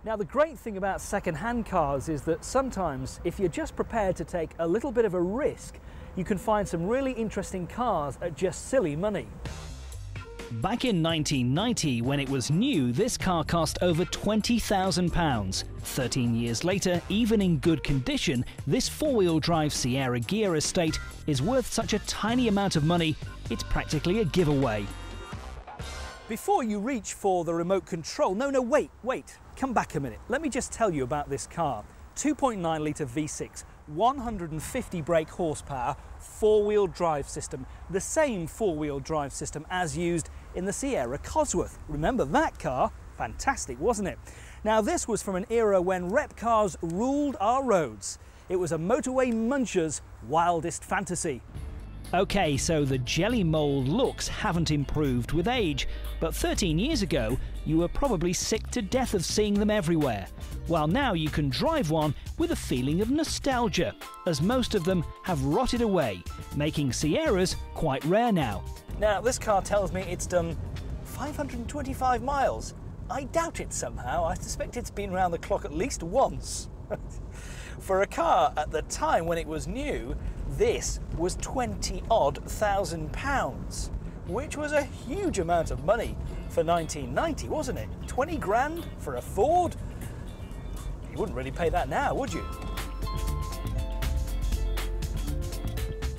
Now, the great thing about second-hand cars is that sometimes, if you're just prepared to take a little bit of a risk, you can find some really interesting cars at just silly money. Back in 1990, when it was new, this car cost over £20,000. 13 years later, even in good condition, this four-wheel drive Sierra Ghia Estate is worth such a tiny amount of money, it's practically a giveaway. Before you reach for the remote control, no, wait, come back a minute. Let me just tell you about this car. 2.9 litre V6, 150 brake horsepower, four-wheel drive system. The same four-wheel drive system as used in the Sierra Cosworth. Remember that car? Fantastic, wasn't it? Now, this was from an era when rep cars ruled our roads. It was a motorway muncher's wildest fantasy. Okay, so the jelly mould looks haven't improved with age, but 13 years ago you were probably sick to death of seeing them everywhere, while now you can drive one with a feeling of nostalgia, as most of them have rotted away, making Sierras quite rare now. Now, this car tells me it's done 525 miles. I doubt it somehow. I suspect it's been round the clock at least once. For a car at the time when it was new, this was 20-odd thousand pounds, which was a huge amount of money for 1990, wasn't it? 20 grand for a Ford? You wouldn't really pay that now, would you?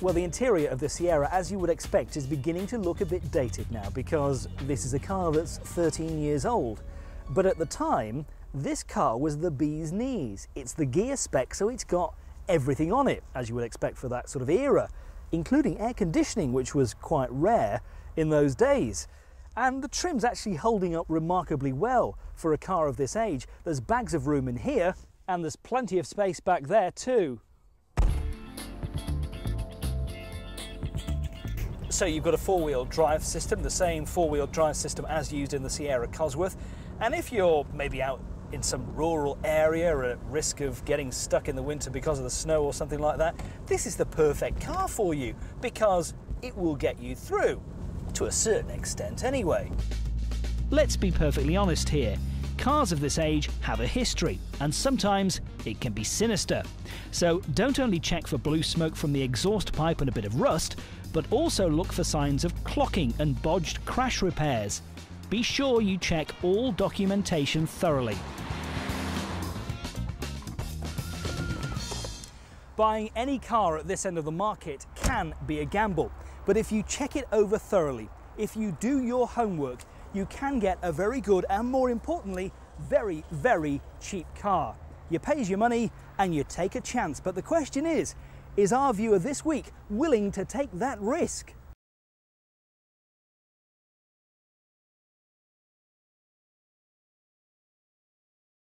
Well, the interior of the Sierra, as you would expect, is beginning to look a bit dated now because this is a car that's 13 years old. But at the time, this car was the bee's knees. It's the Ghia spec, so it's got everything on it, as you would expect for that sort of era, including air conditioning, which was quite rare in those days. And the trim's actually holding up remarkably well for a car of this age. There's bags of room in here, and there's plenty of space back there too. So you've got a four-wheel drive system, the same four-wheel drive system as used in the Sierra Cosworth. And if you're maybe out in some rural area or at risk of getting stuck in the winter because of the snow or something like that, this is the perfect car for you because it will get you through, to a certain extent anyway. Let's be perfectly honest here. Cars of this age have a history, and sometimes it can be sinister. So don't only check for blue smoke from the exhaust pipe and a bit of rust, but also look for signs of clocking and bodged crash repairs. Be sure you check all documentation thoroughly. Buying any car at this end of the market can be a gamble, but if you check it over thoroughly, if you do your homework, you can get a very good and, more importantly, very, very cheap car. You pay your money and you take a chance, but the question is our viewer this week willing to take that risk?